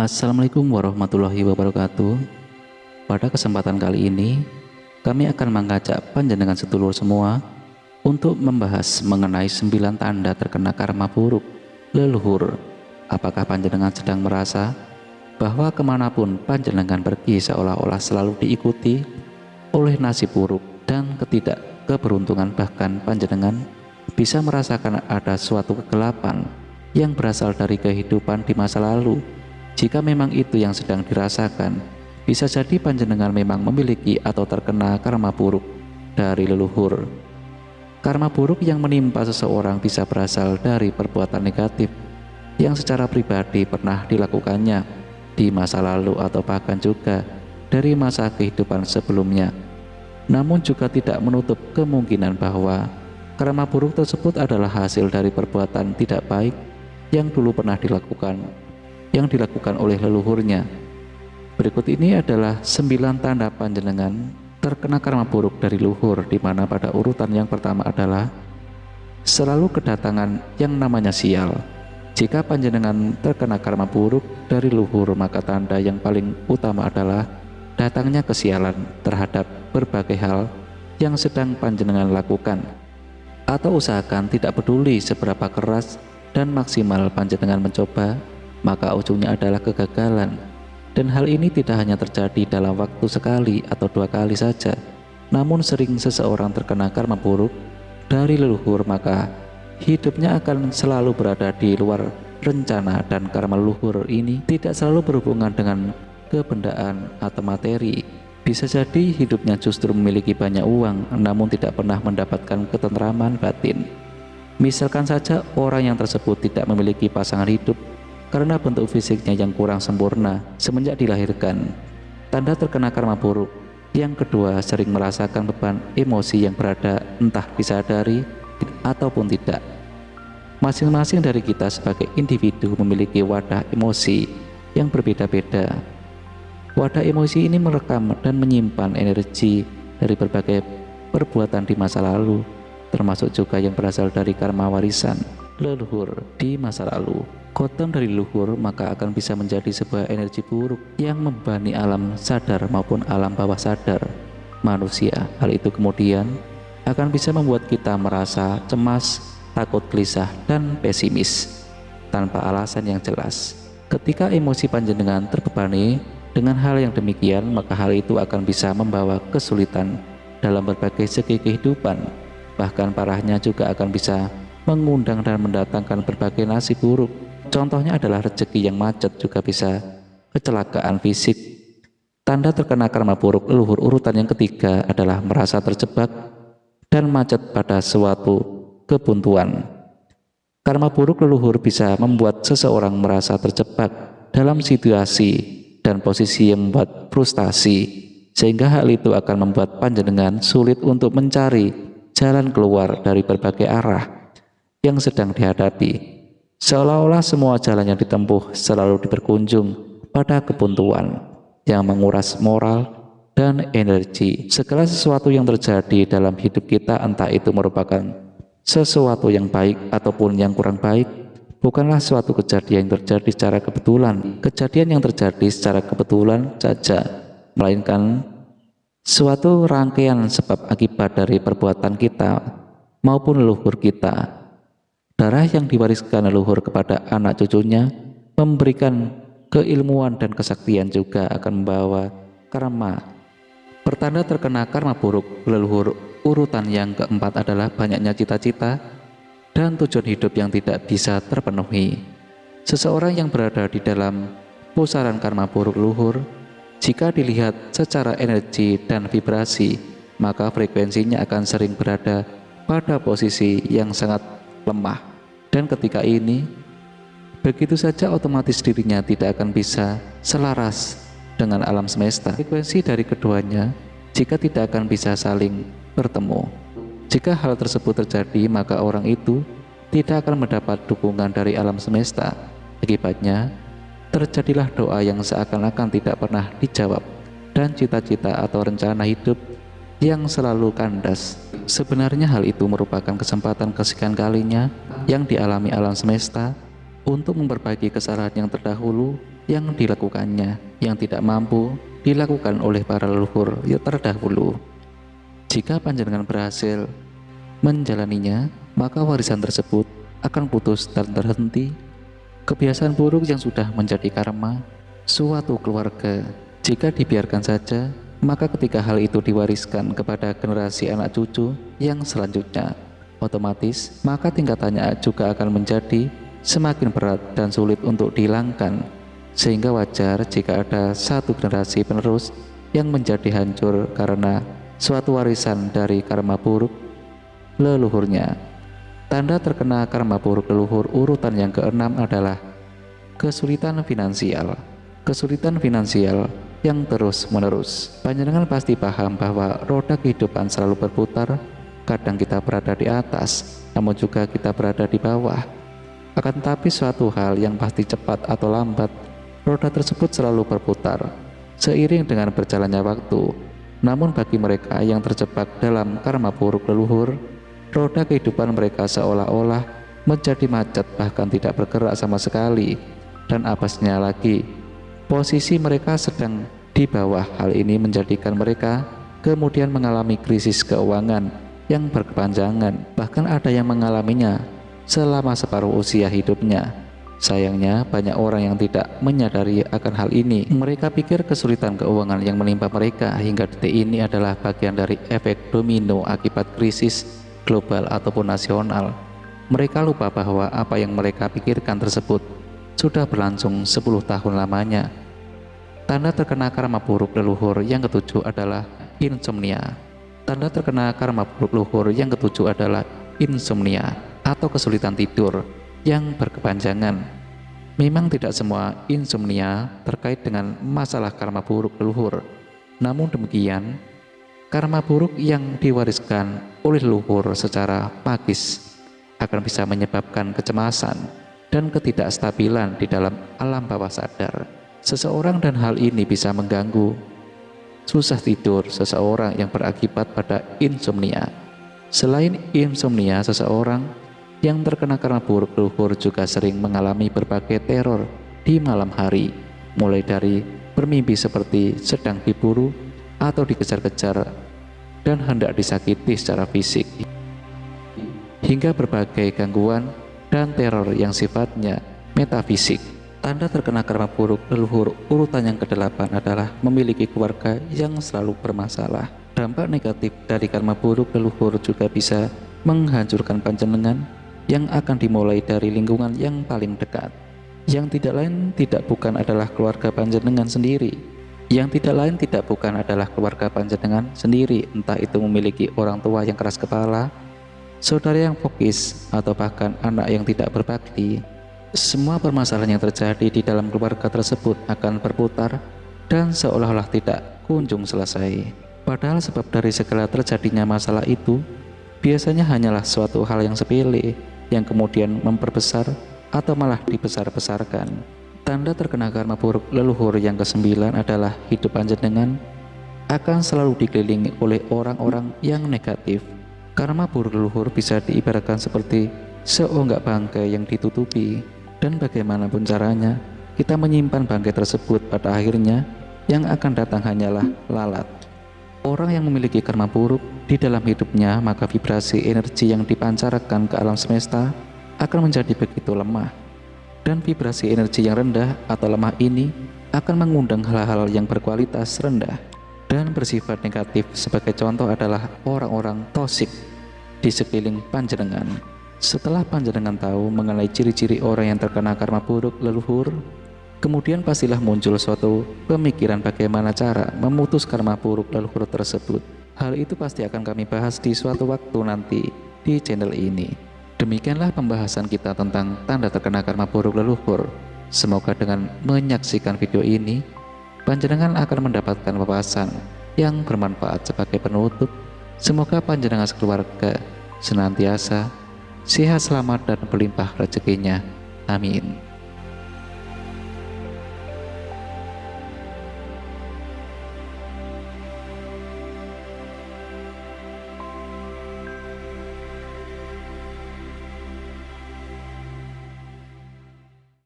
Assalamualaikum warahmatullahi wabarakatuh. Pada kesempatan kali ini, kami akan mengajak panjenengan sedulur semua untuk membahas mengenai 9 tanda terkena karma buruk leluhur. Apakah panjenengan sedang merasa bahwa kemanapun panjenengan pergi seolah-olah selalu diikuti oleh nasib buruk dan ketidakkeberuntungan, bahkan panjenengan bisa merasakan ada suatu kegelapan yang berasal dari kehidupan di masa lalu? Jika memang itu yang sedang dirasakan, bisa jadi panjenengan memang memiliki atau terkena karma buruk dari leluhur. Karma buruk yang menimpa seseorang bisa berasal dari perbuatan negatif yang secara pribadi pernah dilakukannya di masa lalu atau bahkan juga dari masa kehidupan sebelumnya. Namun juga tidak menutup kemungkinan bahwa karma buruk tersebut adalah hasil dari perbuatan tidak baik yang dulu pernah dilakukan oleh leluhurnya. Berikut ini adalah 9 tanda panjenengan terkena karma buruk dari leluhur, di mana pada urutan yang pertama adalah selalu kedatangan yang namanya sial. Jika panjenengan terkena karma buruk dari leluhur, maka tanda yang paling utama adalah datangnya kesialan terhadap berbagai hal yang sedang panjenengan lakukan atau usahakan. Tidak peduli seberapa keras dan maksimal panjenengan mencoba, maka ujungnya adalah kegagalan. Dan hal ini tidak hanya terjadi dalam waktu sekali atau 2 kali saja, namun sering seseorang terkena karma buruk dari leluhur, maka hidupnya akan selalu berada di luar rencana. Dan karma leluhur ini tidak selalu berhubungan dengan kebendaan atau materi. Bisa jadi hidupnya justru memiliki banyak uang, namun tidak pernah mendapatkan ketentraman batin. Misalkan saja orang yang tersebut tidak memiliki pasangan hidup karena bentuk fisiknya yang kurang sempurna semenjak dilahirkan. Tanda terkena karma buruk yang kedua, sering merasakan beban emosi yang berada entah disadari ataupun tidak. Masing-masing dari kita sebagai individu memiliki wadah emosi yang berbeda-beda. Wadah emosi ini merekam dan menyimpan energi dari berbagai perbuatan di masa lalu, termasuk juga yang berasal dari karma warisan leluhur di masa lalu. Khotam dari leluhur maka akan bisa menjadi sebuah energi buruk yang membebani alam sadar maupun alam bawah sadar manusia. Hal itu kemudian akan bisa membuat kita merasa cemas, takut, gelisah, dan pesimis tanpa alasan yang jelas. Ketika emosi panjenengan terbebani dengan hal yang demikian, maka hal itu akan bisa membawa kesulitan dalam berbagai segi kehidupan. Bahkan parahnya juga akan bisa mengundang dan mendatangkan berbagai nasib buruk. Contohnya adalah rezeki yang macet, juga bisa kecelakaan fisik. Tanda terkena karma buruk leluhur urutan yang ketiga adalah merasa terjebak dan macet pada suatu kebuntuan. Karma buruk leluhur bisa membuat seseorang merasa terjebak dalam situasi dan posisi yang membuat frustasi, sehingga hal itu akan membuat panjenengan sulit untuk mencari jalan keluar dari berbagai arah yang sedang dihadapi. Seolah-olah semua jalan yang ditempuh selalu berkunjung pada kebuntuan yang menguras moral dan energi. Segala sesuatu yang terjadi dalam hidup kita, entah itu merupakan sesuatu yang baik ataupun yang kurang baik, bukanlah suatu kejadian yang terjadi secara kebetulan. Kejadian yang terjadi secara kebetulan saja, melainkan suatu rangkaian sebab akibat dari perbuatan kita maupun leluhur kita. Darah yang diwariskan leluhur kepada anak cucunya memberikan keilmuan dan kesaktian, juga akan membawa karma. Pertanda terkena karma buruk leluhur urutan yang keempat adalah banyaknya cita-cita dan tujuan hidup yang tidak bisa terpenuhi. Seseorang yang berada di dalam pusaran karma buruk leluhur, jika dilihat secara energi dan vibrasi, maka frekuensinya akan sering berada pada posisi yang sangat lemah, dan ketika ini begitu saja otomatis dirinya tidak akan bisa selaras dengan alam semesta. Frekuensi dari keduanya jika tidak akan bisa saling bertemu. Jika hal tersebut terjadi, maka orang itu tidak akan mendapat dukungan dari alam semesta. Akibatnya terjadilah doa yang seakan-akan tidak pernah dijawab, dan cita-cita atau rencana hidup yang selalu kandas. Sebenarnya hal itu merupakan kesempatan kesekian kalinya yang dialami alam semesta untuk memperbaiki kesalahan yang terdahulu yang dilakukannya, yang tidak mampu dilakukan oleh para leluhur yang terdahulu. Jika panjenengan berhasil menjalaninya, maka warisan tersebut akan putus dan terhenti. Kebiasaan buruk yang sudah menjadi karma suatu keluarga, jika dibiarkan saja, maka ketika hal itu diwariskan kepada generasi anak cucu yang selanjutnya, otomatis maka tingkatannya juga akan menjadi semakin berat dan sulit untuk dihilangkan, sehingga wajar jika ada satu generasi penerus yang menjadi hancur karena suatu warisan dari karma buruk leluhurnya. Tanda terkena karma buruk leluhur urutan yang keenam adalah kesulitan finansial. Kesulitan finansial yang terus-menerus. Panjenengan pasti paham bahwa roda kehidupan selalu berputar. Kadang kita berada di atas, namun juga kita berada di bawah. Akan tetapi suatu hal yang pasti cepat atau lambat, roda tersebut selalu berputar seiring dengan berjalannya waktu. Namun bagi mereka yang terjebak dalam karma buruk leluhur, roda kehidupan mereka seolah-olah menjadi macet, bahkan tidak bergerak sama sekali. Dan apesnya lagi, posisi mereka sedang di bawah. Hal ini menjadikan mereka kemudian mengalami krisis keuangan yang berkepanjangan. Bahkan ada yang mengalaminya selama separuh usia hidupnya. Sayangnya banyak orang yang tidak menyadari akan hal ini. Mereka pikir kesulitan keuangan yang menimpa mereka hingga detik ini adalah bagian dari efek domino akibat krisis global ataupun nasional. Mereka lupa bahwa apa yang mereka pikirkan tersebut sudah berlangsung 10 tahun lamanya. Tanda terkena karma buruk leluhur yang ketujuh adalah insomnia. Tanda terkena karma buruk leluhur yang ketujuh adalah insomnia atau kesulitan tidur yang berkepanjangan. Memang tidak semua insomnia terkait dengan masalah karma buruk leluhur. Namun demikian, karma buruk yang diwariskan oleh leluhur secara magis akan bisa menyebabkan kecemasan dan ketidakstabilan di dalam alam bawah sadar seseorang, dan hal ini bisa mengganggu susah tidur seseorang yang berakibat pada insomnia. Selain insomnia, seseorang yang terkena karma buruk leluhur juga sering mengalami berbagai teror di malam hari, mulai dari bermimpi seperti sedang diburu atau dikejar-kejar dan hendak disakiti secara fisik, hingga berbagai gangguan dan teror yang sifatnya metafisik. Tanda terkena karma buruk leluhur urutan yang ke-8 adalah memiliki keluarga yang selalu bermasalah. Dampak negatif dari karma buruk leluhur juga bisa menghancurkan panjenengan yang akan dimulai dari lingkungan yang paling dekat, yang tidak lain tidak bukan adalah keluarga panjenengan sendiri. Yang tidak lain tidak bukan adalah keluarga panjenengan sendiri, entah itu memiliki orang tua yang keras kepala, saudara yang fokus, atau bahkan anak yang tidak berbakti. Semua permasalahan yang terjadi di dalam keluarga tersebut akan berputar dan seolah-olah tidak kunjung selesai. Padahal sebab dari segala terjadinya masalah itu biasanya hanyalah suatu hal yang sepele yang kemudian memperbesar atau malah dibesar-besarkan. Tanda terkena karma buruk leluhur yang ke-9 adalah hidup panjenengan akan selalu dikelilingi oleh orang-orang yang negatif. Karma buruk leluhur bisa diibaratkan seperti seonggak bangkai yang ditutupi, dan bagaimanapun caranya kita menyimpan bangkai tersebut, pada akhirnya yang akan datang hanyalah lalat. Orang yang memiliki karma buruk di dalam hidupnya, maka vibrasi energi yang dipancarkan ke alam semesta akan menjadi begitu lemah, dan vibrasi energi yang rendah atau lemah ini akan mengundang hal-hal yang berkualitas rendah dan bersifat negatif. Sebagai contoh adalah orang-orang toksik di sekeliling panjenengan. Setelah panjenengan tahu mengenai ciri-ciri orang yang terkena karma buruk leluhur, kemudian pastilah muncul suatu pemikiran bagaimana cara memutus karma buruk leluhur tersebut. Hal itu pasti akan kami bahas di suatu waktu nanti di channel ini. Demikianlah pembahasan kita tentang tanda terkena karma buruk leluhur. Semoga dengan menyaksikan video ini, panjenengan akan mendapatkan wawasan yang bermanfaat sebagai penutup. Semoga panjenengan sekeluarga senantiasa sehat, selamat, dan berlimpah rezekinya. Amin.